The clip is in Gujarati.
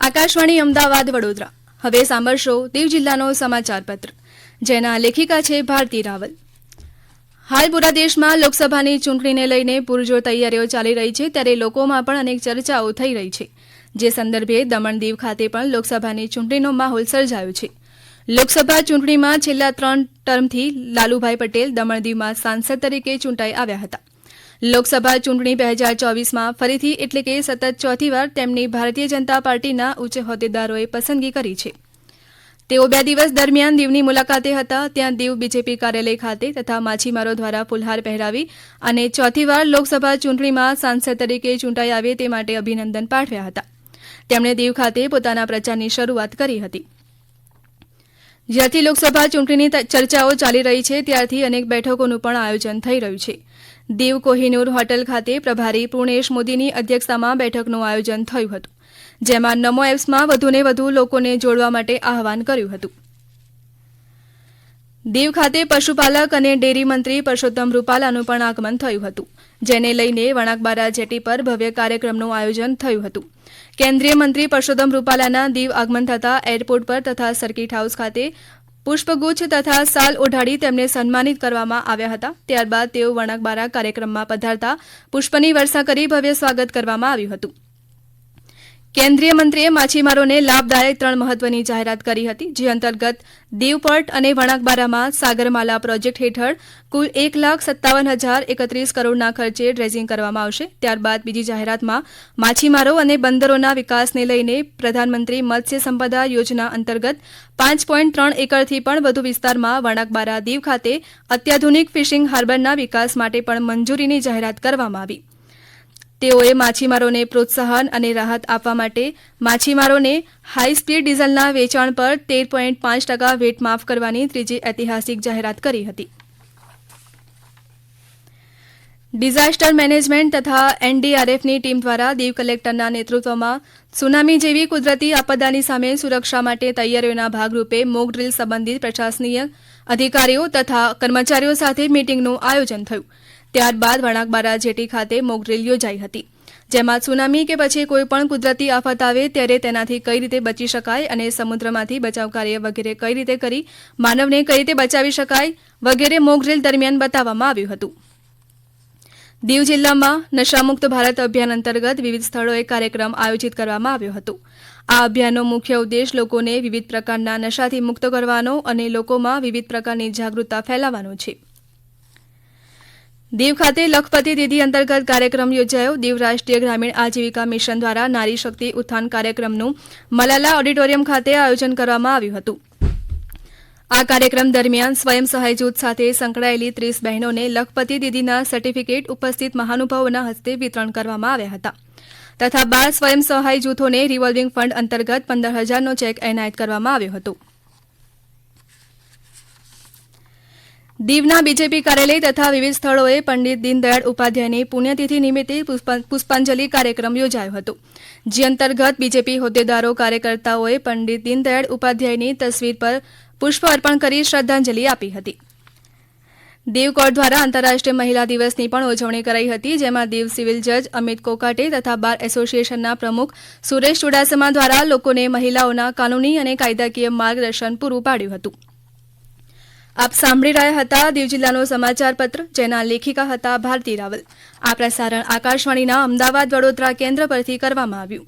આકાશવાણી અમદાવાદ વડોદરા. હવે સાંભળશો દીવ જિલ્લાનો સમાચાર પત્ર, જેના લેખિકા છે ભારતી રાવલ. હાલ પૂરા દેશમાં લોકસભાની ચૂંટણીને લઈને પૂરજોર તૈયારીઓ ચાલી રહી છે, ત્યારે લોકોમાં પણ અનેક ચર્ચાઓ થઈ રહી છે. જે સંદર્ભે દમણ દીવ ખાતે પણ લોકસભાની ચૂંટણીનો માહોલ સર્જાયો છે. લોકસભા ચૂંટણીમાં છેલ્લા 3 ટર્મથી લાલુભાઈ પટેલ દમણ દીવમાં સાંસદ તરીકે ચૂંટાઈ આવ્યા હતા. લોકસભા ચૂંટણી 2024માં ફરીથી એટલે કે સતત ચોથી વાર તેમની ભારતીય જનતા પાર્ટીના ઉચ્ચ હોદ્દેદારોએ પસંદગી કરી છે. તેઓ 2 દિવસ દરમિયાન દીવની મુલાકાતે હતા. ત્યાં દીવ બીજેપી કાર્યાલય ખાતે તથા માછીમારો દ્વારા ફુલહાર પહેરાવી અને ચોથી વાર લોકસભા ચૂંટણીમાં સાંસદ તરીકે ચૂંટાઈ આવે તે માટે અભિનંદન પાઠવ્યા હતા. તેમણે દીવ ખાતે પોતાના પ્રચારની શરૂઆત કરી હતી. જ્યારથી લોકસભા ચૂંટણીની ચર્ચાઓ ચાલી રહી છે ત્યારથી અનેક બેઠકોનું પણ આયોજન થઈ રહ્યું છે. દીવ કોહિનૂર હોટલ ખાતે પ્રભારી પૂર્ણેશ મોદીની અધ્યક્ષતામાં બેઠકનું આયોજન થયું હતું, જેમાં નમો એપ્સમાં વધુને વધુ લોકોને જોડવા માટે આહવાન કર્યું હતું. દીવ ખાતે પશુપાલક અને ડેરી મંત્રી પરસોત્તમ રૂપાલાનું પણ આગમન થયું હતું, જેને લઈને વણાકબારા જેટી પર ભવ્ય કાર્યક્રમનું આયોજન થયું હતું. કેન્દ્રીય મંત્રી પરસોત્તમ રૂપાલાના દીવ આગમન થતાં એરપોર્ટ પર તથા સર્કિટ હાઉસ ખાતે પુષ્પગુચ્છ તથા શાલ ઓઢાડી તેમને સન્માનિત કરવામાં આવ્યા હતા. ત્યારબાદ તેઓ વણાકબારા કાર્યક્રમમાં પધારતા પુષ્પની વર્ષા કરી ભવ્ય સ્વાગત કરવામાં આવ્યું હતું. કેન્દ્રીય મંત્રીએ માછીમારોને લાભદાયક 3 મહત્વની જાહેરાત કરી હતી, જે અંતર્ગત દીવ પોર્ટ અને વણાકબારામાં સાગરમાલા પ્રોજેક્ટ હેઠળ કુલ 1,57,031 કરોડના ખર્ચે ડ્રેજિંગ કરવામાં આવશે. ત્યારબાદ બીજી જાહેરાતમાં માછીમારો અને બંદરોના વિકાસને લઈને પ્રધાનમંત્રી મત્સ્ય સંપદા યોજના અંતર્ગત 5.3 એકરથી પણ વધુ વિસ્તારમાં વણાકબારા દીવ ખાતે અત્યાધુનિક ફિશિંગ હાર્બરના વિકાસ માટે પણ મંજૂરીની જાહેરાત કરવામાં આવી. તેઓએ માછીમારોને પ્રોત્સાહન અને રાહત આપવા માટે માછીમારોને હાઈ સ્પીડ ડીઝલના વેચાણ પર 13.5% વેટ માફ કરવાની ત્રીજી ઐતિહાસિક જાહેરાત કરી હતી. ડિઝાસ્ટર મેનેજમેન્ટ તથા એનડીઆરએફની ટીમ દ્વારા દીવ કલેક્ટરના નેતૃત્વમાં સુનામી જેવી કુદરતી આપદાની સામે સુરક્ષા માટે તૈયારીઓના ભાગરૂપે મોક ડ્રીલ સંબંધિત પ્રશાસનીય અધિકારીઓ તથા કર્મચારીઓ સાથે મીટિંગનું આયોજન થયું. ત્યારબાદ વણાકબારા જેટી ખાતે મોક ડ્રીલ યોજાઈ હતી, જેમાં સુનામી કે પછી કોઈપણ કુદરતી આફત આવે ત્યારે તેનાથી કઈ રીતે બચી શકાય અને સમુદ્રમાંથી બચાવ કાર્ય વગેરે કઈ રીતે કરી માનવને કઈ રીતે બચાવી શકાય વગેરે મોક ડ્રીલ દરમિયાન બતાવવામાં આવ્યું હતું. દીવ જિલ્લામાં નશામુક્ત ભારત અભિયાન અંતર્ગત વિવિધ સ્થળોએ કાર્યક્રમ આયોજિત કરવામાં આવ્યો હતો. આ અભિયાનનો મુખ્ય ઉદ્દેશ લોકોને વિવિધ પ્રકારના નશાથી મુક્ત કરવાનો અને લોકોમાં વિવિધ પ્રકારની જાગૃતતા ફેલાવવાનો છે. દીવ ખાતે લખપતિ દીદી અંતર્ગત કાર્યક્રમ યોજાયો. દીવ રાષ્ટ્રીય ગ્રામીણ આજીવિકા મિશન દ્વારા નારી શક્તિ ઉત્થાન કાર્યક્રમનું મલાલા ઓડિટોરિયમ ખાતે આયોજન કરવામાં આવ્યું હતું. આ કાર્યક્રમ દરમિયાન સ્વયં સહાય જૂથ સાથે સંકળાયેલી 30 બહેનોને લખપતિ દીદીના સર્ટિફિકેટ ઉપસ્થિત મહાનુભાવોના હસ્તે વિતરણ કરવામાં આવ્યા હતા, તથા 12 સ્વયં સહાય જૂથોને રિવોલ્વિંગ ફંડ અંતર્ગત 15,000નો ચેક એનાયત કરવામાં આવ્યો હતો. દીવના બીજેપી કાર્યાલય તથા વિવિધ સ્થળોએ પંડિત દીનદયાળ ઉપાધ્યાયની પુણ્યતિથિ નિમિત્તે પુષ્પાંજલિ કાર્યક્રમ યોજાયો હતો, જે અંતર્ગત બીજેપી હોદ્દેદારો કાર્યકર્તાઓએ પંડિત દીનદયાળ ઉપાધ્યાયની તસવીર પર પુષ્પ અર્પણ કરી શ્રદ્ધાંજલિ આપી હતી. દીવ કોર્ટ દ્વારા આંતરરાષ્ટ્રીય મહિલા દિવસની પણ ઉજવણી કરાઈ હતી, જેમાં દીવ સિવિલ જજ અમિત કોકાટે તથા બાર એસોસિએશનના પ્રમુખ સુરેશ ચુડાસમા દ્વારા લોકોને મહિલાઓના કાનૂની અને કાયદાકીય માર્ગદર્શન પૂરું પાડ્યું હતું. આપ સાંભળી રહ્યા હતા દીવ જિલ્લાનો સમાચાર પત્ર, જેના લેખિકા હતા ભારતી રાવલ. આ પ્રસારણ આકાશવાણીના અમદાવાદ વડોદરા કેન્દ્ર પરથી કરવામાં આવ્યું.